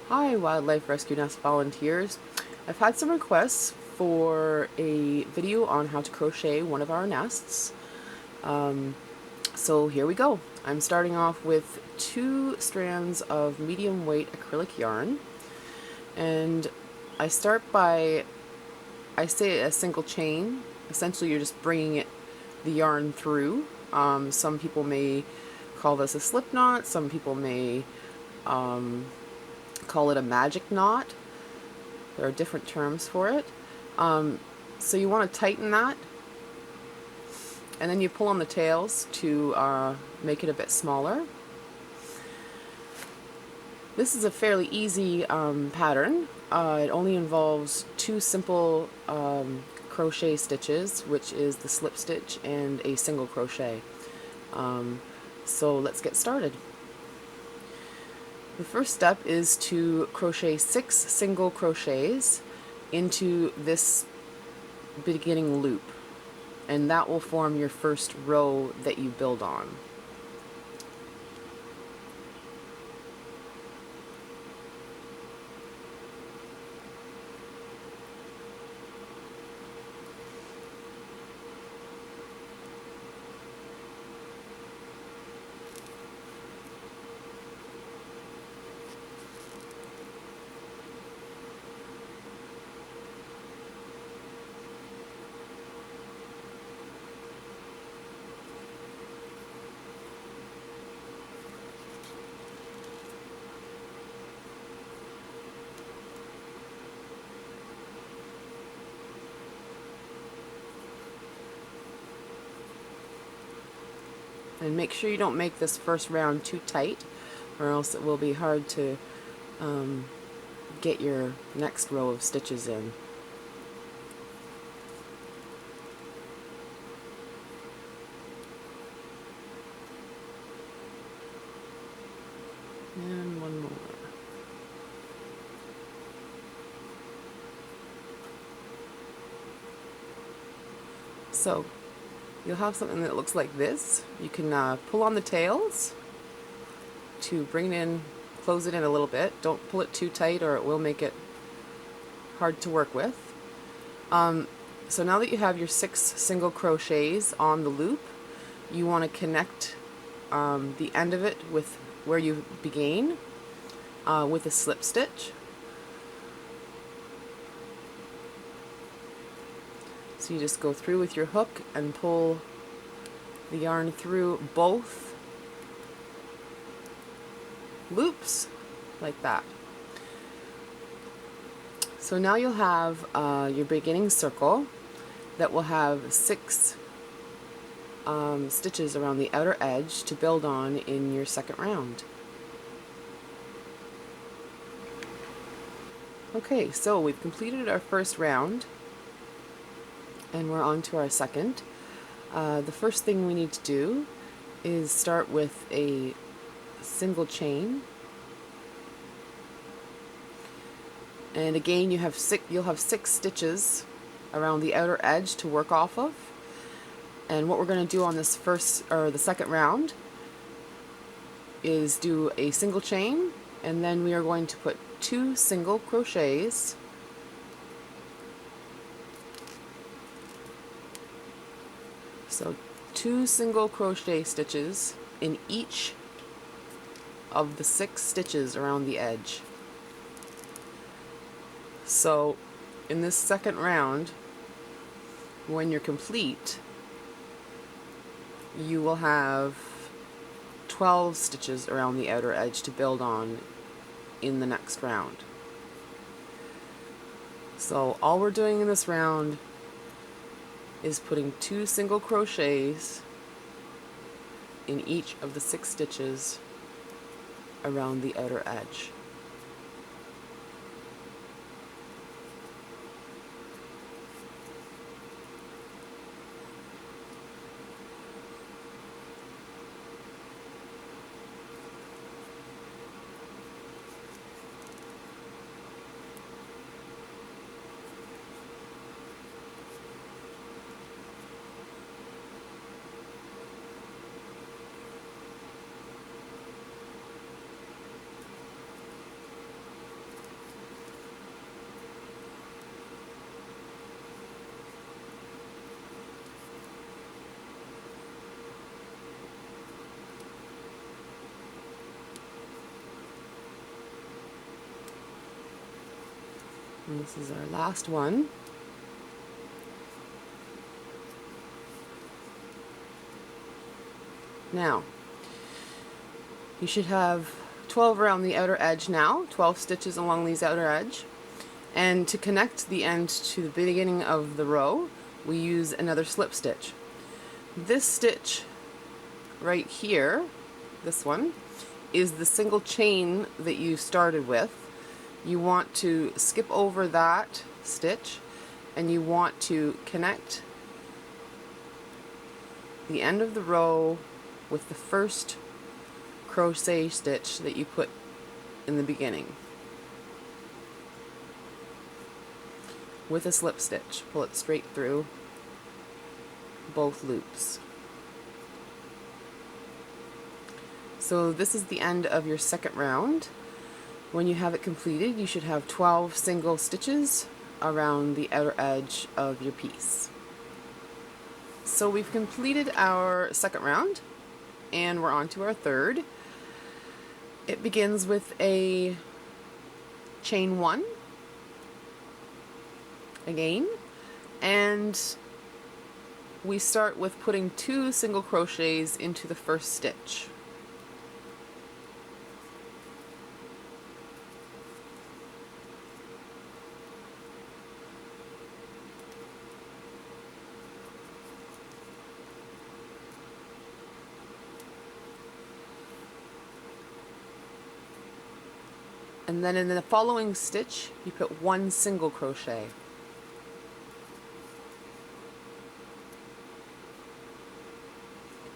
Hi, Wildlife Rescue Nest volunteers. I've had some requests for a video on how to crochet one of our nests. So here we go. I'm starting off with 2 strands of medium weight acrylic yarn, and I start by, I say a single chain. Essentially you're just bringing the yarn through. Some people may call this a slip knot, some people may call it a magic knot. There are different terms for it. So you want to tighten that, and then you pull on the tails to make it a bit smaller. This is a fairly easy pattern. It only involves 2 simple crochet stitches, which is the slip stitch and a single crochet. So let's get started. The first step is to crochet 6 single crochets into this beginning loop, and that will form your first row that you build on. And make sure you don't make this first round too tight, or else it will be hard to get your next row of stitches in. And one more. So you'll have something that looks like this. You can pull on the tails to bring it in, close it in a little bit. Don't pull it too tight or it will make it hard to work with. So now that you have your 6 single crochets on the loop, you want to connect the end of it with where you began with a slip stitch. So you just go through with your hook and pull the yarn through both loops like that. So now you'll have your beginning circle that will have 6 stitches around the outer edge to build on in your second round. Okay, so we've completed our first round and we're on to our second. The first thing we need to do is start with a single chain, and again you'll have 6 stitches around the outer edge to work off of. And what we're going to do on this the second round is do a single chain, and then we are going to put 2 single crochets So 2 single crochet stitches in each of the 6 stitches around the edge. So in this second round, when you're complete, you will have 12 stitches around the outer edge to build on in the next round. So all we're doing in this round is putting 2 single crochets in each of the 6 stitches around the outer edge. And this is our last one. Now, you should have 12 around the outer edge now, 12 stitches along these outer edge. And to connect the end to the beginning of the row, we use another slip stitch. This stitch right here, this one, is the single chain that you started with. You want to skip over that stitch and you want to connect the end of the row with the first crochet stitch that you put in the beginning with a slip stitch. Pull it straight through both loops. So this is the end of your second round. When you have it completed, you should have 12 single stitches around the outer edge of your piece. So we've completed our second round and we're on to our third. It begins with a chain 1 again, and we start with putting 2 single crochets into the first stitch. And then in the following stitch, you put 1 single crochet.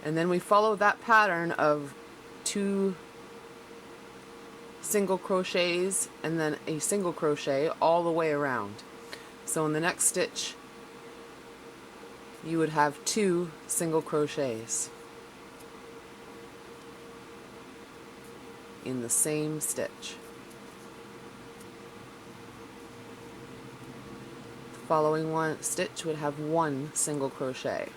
And then we follow that pattern of 2 single crochets and then a single crochet all the way around. So in the next stitch, you would have 2 single crochets in the same stitch. Following one stitch would have 1 single crochet.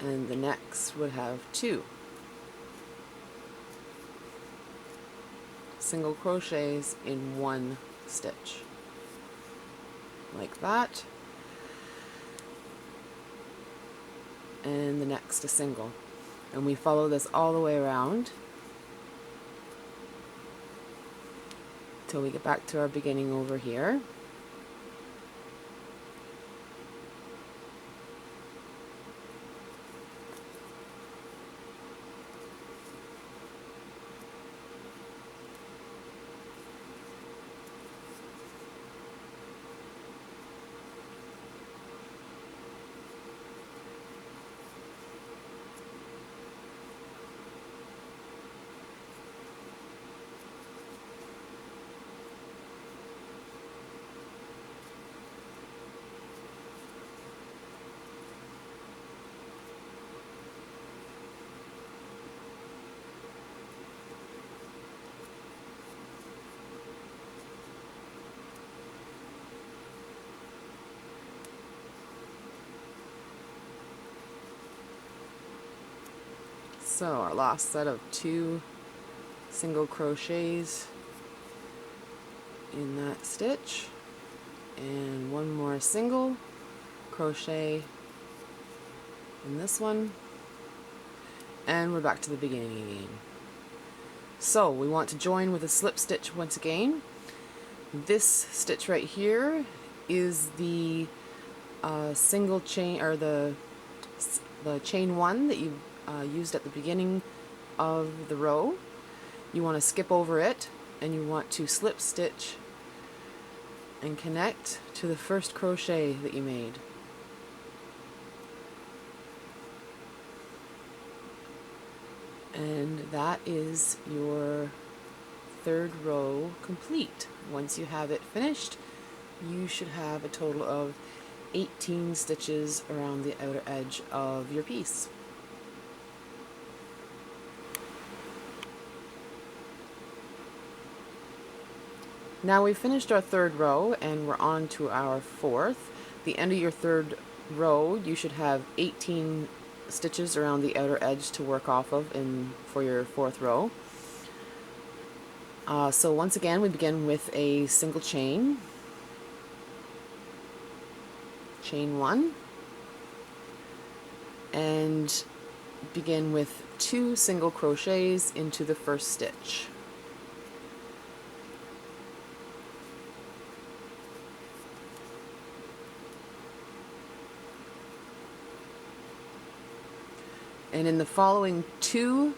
And the next would have 2 single crochets in 1 stitch, like that, and the next a single, and we follow this all the way around till we get back to our beginning over here. So our last set of 2 single crochets in that stitch, and 1 more single crochet in this one, and we're back to the beginning again. So we want to join with a slip stitch once again. This stitch right here is the single chain, or the chain 1 that you used at the beginning of the row. You want to skip over it and you want to slip stitch and connect to the first crochet that you made. And that is your third row complete. Once you have it finished, you should have a total of 18 stitches around the outer edge of your piece. Now we've finished our third row and we're on to our fourth. The end of your third row, you should have 18 stitches around the outer edge to work off of for your fourth row. So once again, we begin with a single chain, chain 1, and begin with 2 single crochets into the first stitch. And in the following 2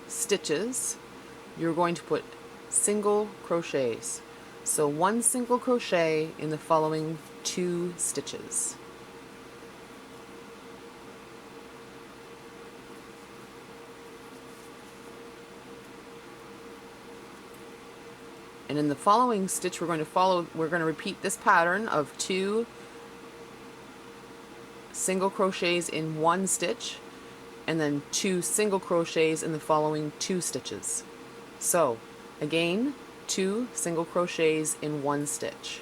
stitches, you're going to put single crochets. So 1 single crochet in the following 2 stitches. And in the following stitch we're going to repeat this pattern of 2 single crochets in 1 stitch and then 2 single crochets in the following 2 stitches. So again, 2 single crochets in 1 stitch.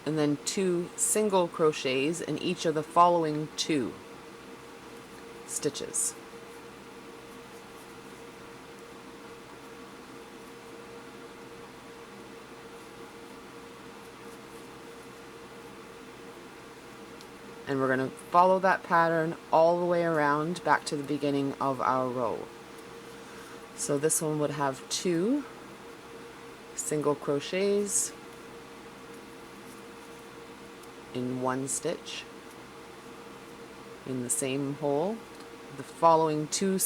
And then 2 single crochets in each of the following 2 stitches. And we're going to follow that pattern all the way around back to the beginning of our row. So this one would have 2 single crochets in 1 stitch in the same hole. The following 2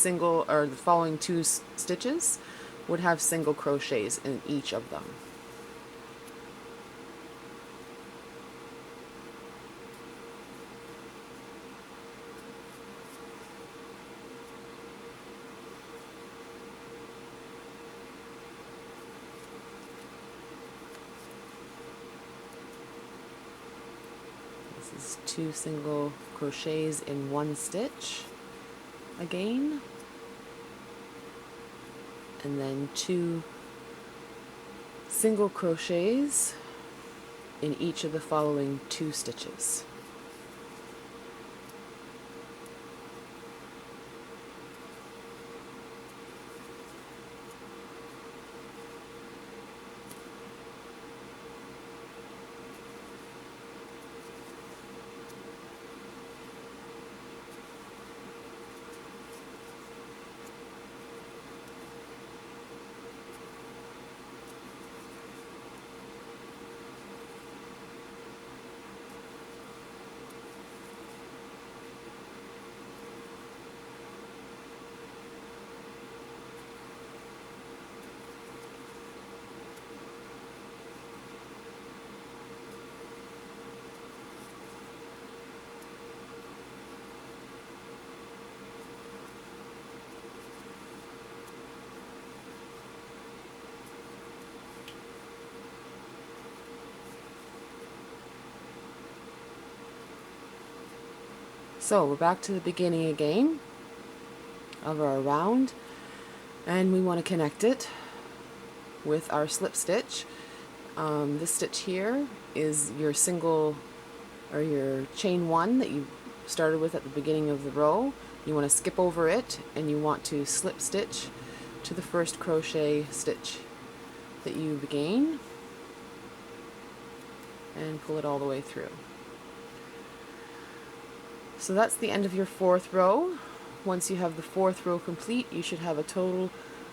stitches would have single crochets in each of them. This is 2 single crochets in 1 stitch again, and then 2 single crochets in each of the following 2 stitches. So we're back to the beginning again of our round, and we want to connect it with our slip stitch. This stitch here is your single or your chain 1 that you started with at the beginning of the row. You want to skip over it and you want to slip stitch to the first crochet stitch that you began and pull it all the way through. So that's the end of your 4th row. Once you have the 4th row complete, you should have a total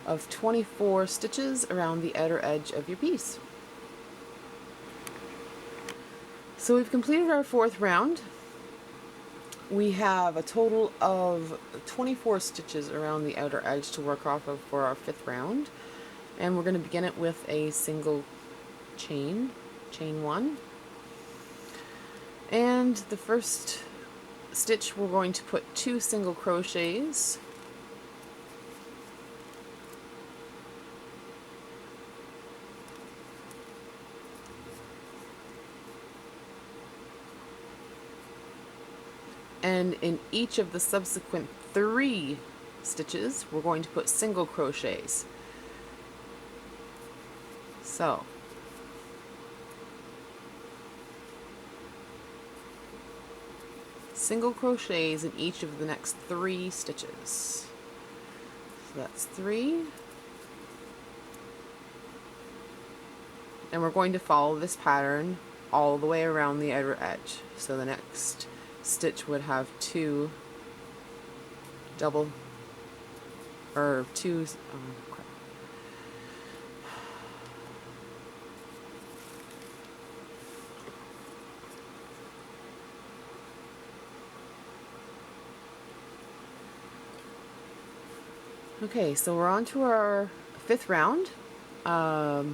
of 24 stitches around the outer edge of your piece. So we've completed our 4th round. We have a total of 24 stitches around the outer edge to work off of for our 5th round. And we're going to begin it with a single chain 1. And the first stitch we're going to put 2 single crochets and in each of the subsequent 3 stitches we're going to put single crochets. So single crochets in each of the next 3 stitches. So that's 3. And we're going to follow this pattern all the way around the outer edge. So the next stitch would have 2 double, or 2, crap. Okay, so we're on to our 5th round. Our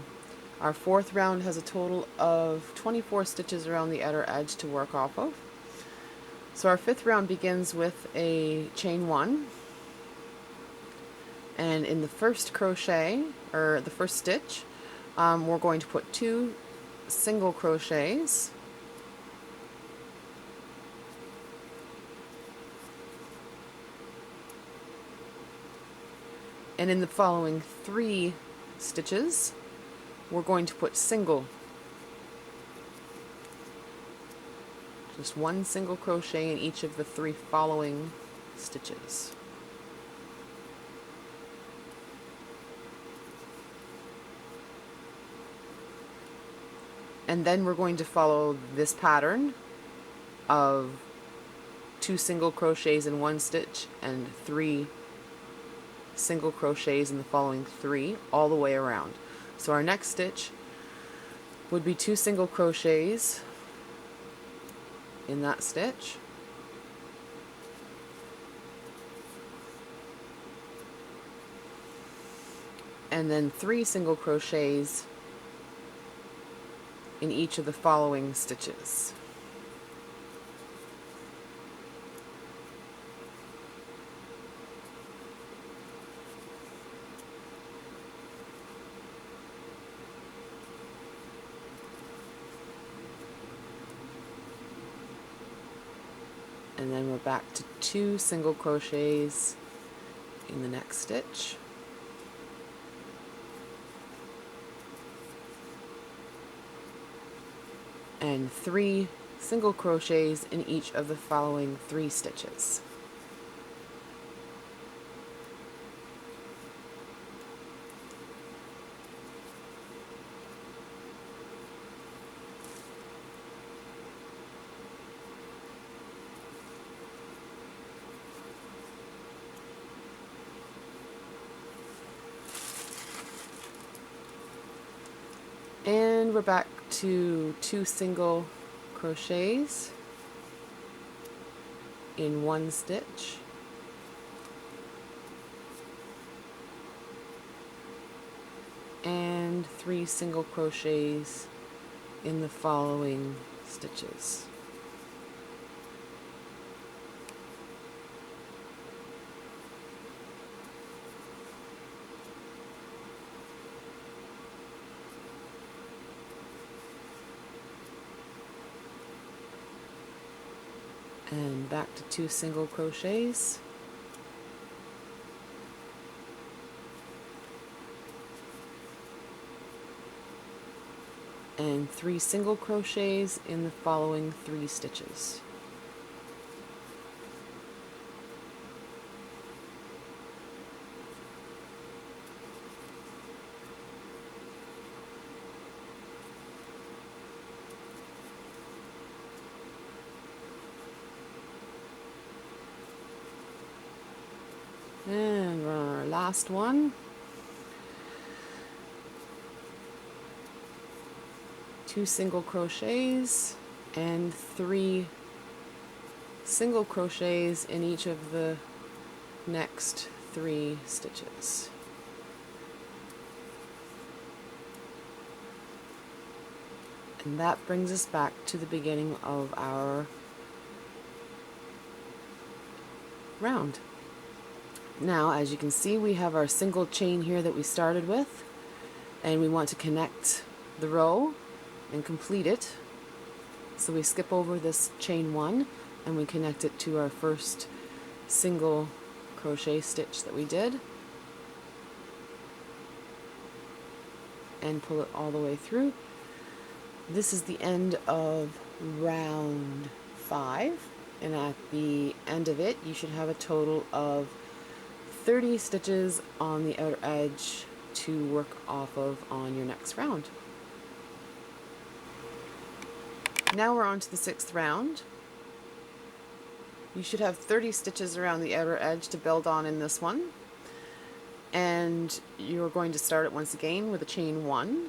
4th round has a total of 24 stitches around the outer edge to work off of. So our 5th round begins with a chain 1, and in the first crochet, or the first stitch, we're going to put 2 single crochets, and in the following 3 stitches we're going to put just 1 single crochet in each of the 3 following stitches. And then we're going to follow this pattern of 2 single crochets in 1 stitch and 3 single crochets in the following 3 all the way around. So our next stitch would be 2 single crochets in that stitch, and then 3 single crochets in each of the following stitches. And then we're back to 2 single crochets in the next stitch. And 3 single crochets in each of the following 3 stitches. And we're back to 2 single crochets in 1 stitch, and 3 single crochets in the following stitches. And back to 2 single crochets, and 3 single crochets in the following 3 stitches. And we're on our last one. 2 single crochets and 3 single crochets in each of the next 3 stitches. And that brings us back to the beginning of our round. Now, as you can see, we have our single chain here that we started with, and we want to connect the row and complete it. So we skip over this chain 1 and we connect it to our first single crochet stitch that we did, and pull it all the way through. This is the end of round 5, And at the end of it, you should have a total of 30 stitches on the outer edge to work off of on your next round. Now we're on to the 6th round. You should have 30 stitches around the outer edge to build on in this one. And you're going to start it once again with a chain 1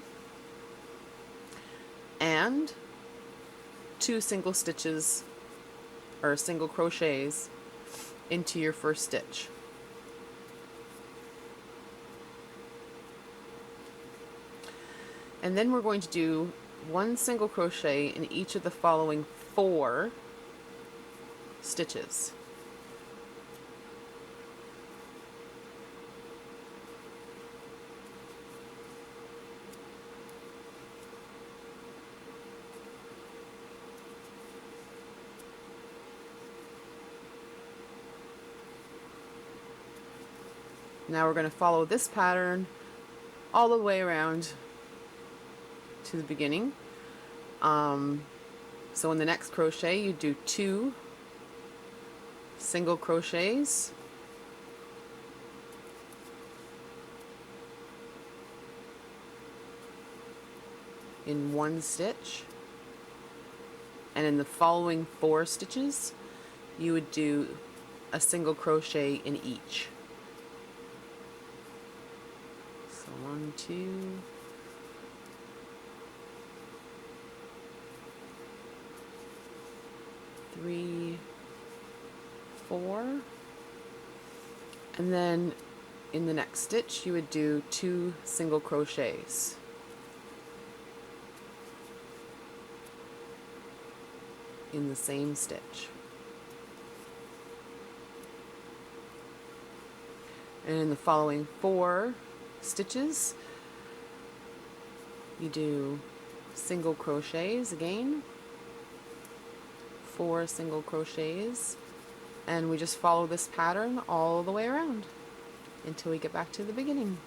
and 2 single stitches or single crochets into your first stitch. And then we're going to do 1 single crochet in each of the following 4 stitches. Now we're going to follow this pattern all the way around to the beginning. So in the next crochet you do 2 single crochets in 1 stitch, and in the following 4 stitches you would do a single crochet in each. So 1, 2, 3, 4, and then in the next stitch you would do 2 single crochets. In the same stitch. And in the following 4 stitches you do single crochets again, 4 single crochets, and we just follow this pattern all the way around until we get back to the beginning.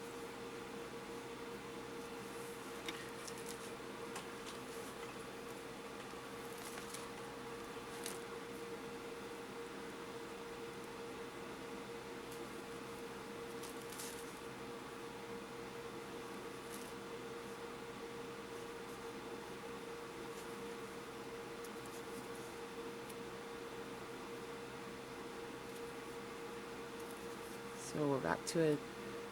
So we're back to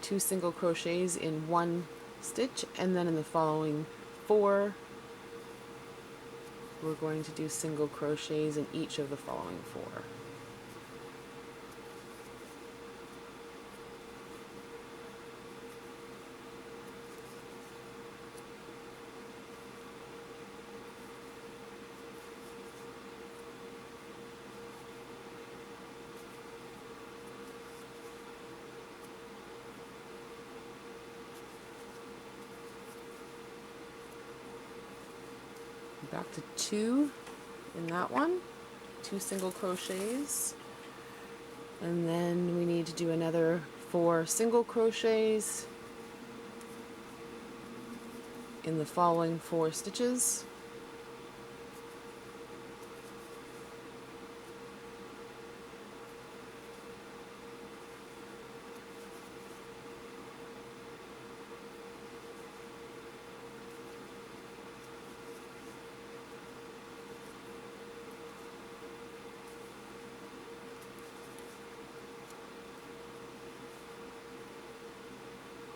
2 single crochets in 1 stitch, and then in the following 4 we're going to do single crochets in each of the following 4. Back to 2 in that one, 2 single crochets, and then we need to do another 4 single crochets in the following 4 stitches.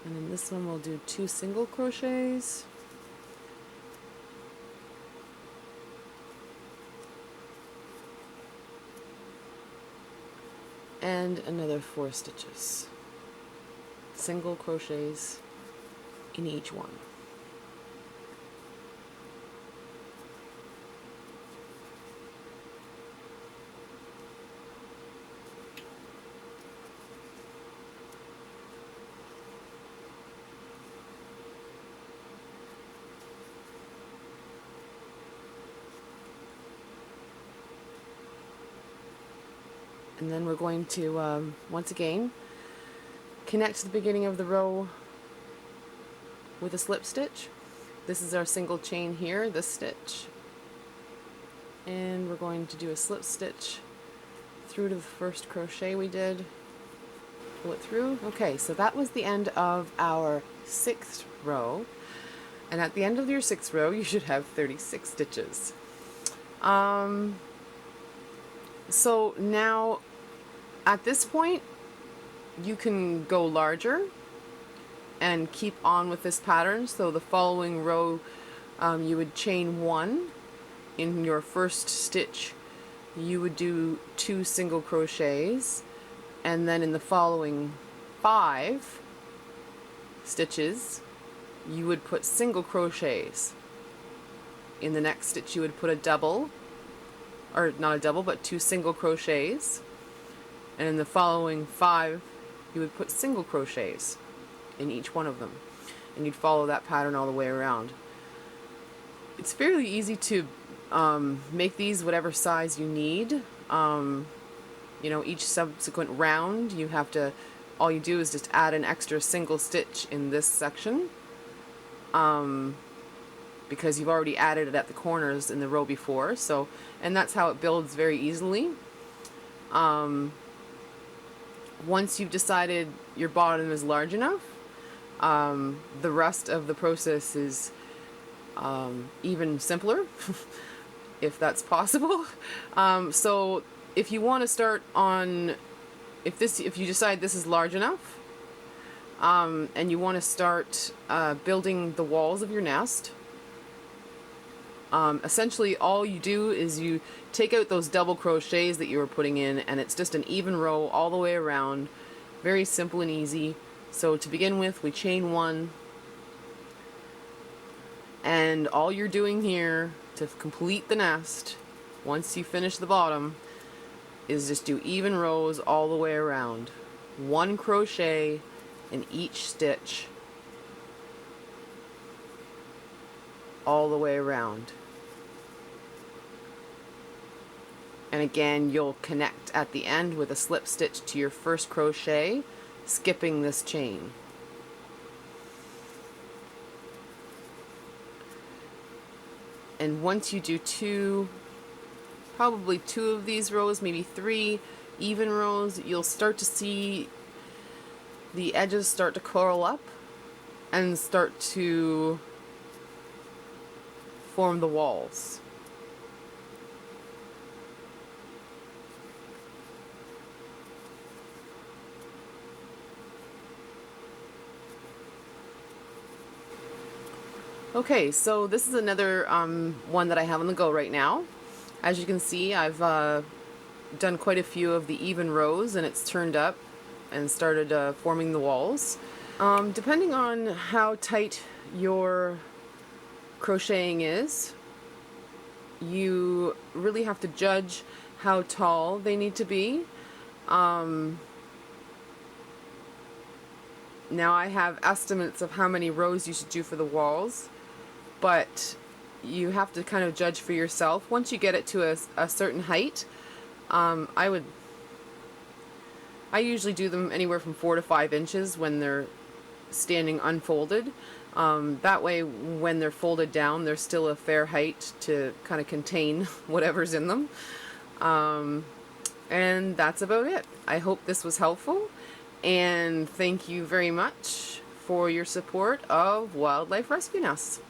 And in this one we'll do 2 single crochets, and another 4 stitches, single crochets in each one. And then we're going to, once again, connect to the beginning of the row with a slip stitch. This is our single chain here, this stitch. And we're going to do a slip stitch through to the first crochet we did. Pull it through. Okay, so that was the end of our 6th row. And at the end of your 6th row, you should have 36 stitches. So now, at this point, you can go larger and keep on with this pattern. So the following row, you would chain 1. In your first stitch, you would do 2 single crochets, and then in the following 5 stitches, you would put single crochets. In the next stitch, you would put a double, or not a double, but 2 single crochets, and in the following 5, you would put single crochets in each one of them, and you'd follow that pattern all the way around. It's fairly easy to make these whatever size you need. You know, each subsequent round you have to, all you do is just add an extra single stitch in this section, because you've already added it at the corners in the row before. So, and that's how it builds very easily. Once you've decided your bottom is large enough, the rest of the process is even simpler, if that's possible. So if you want to start on, if you decide this is large enough, and you want to start building the walls of your nest, essentially all you do is you take out those double crochets that you were putting in, and it's just an even row all the way around. Very simple and easy. So to begin with, we chain 1, and all you're doing here to complete the nest, once you finish the bottom, is just do even rows all the way around. 1 crochet in each stitch all the way around. And again, you'll connect at the end with a slip stitch to your first crochet, skipping this chain. And once you do probably 2 of these rows, maybe 3 even rows, you'll start to see the edges start to curl up and start to form the walls. Okay, so this is another one that I have on the go right now. As you can see, I've done quite a few of the even rows, and it's turned up and started forming the walls. Depending on how tight your crocheting is, you really have to judge how tall they need to be. Now I have estimates of how many rows you should do for the walls, but you have to kind of judge for yourself. Once you get it to a certain height, I usually do them anywhere from 4 to 5 inches when they're standing unfolded. That way, when they're folded down, there's still a fair height to kind of contain whatever's in them. And that's about it. I hope this was helpful, and thank you very much for your support of Wildlife Rescue Nests.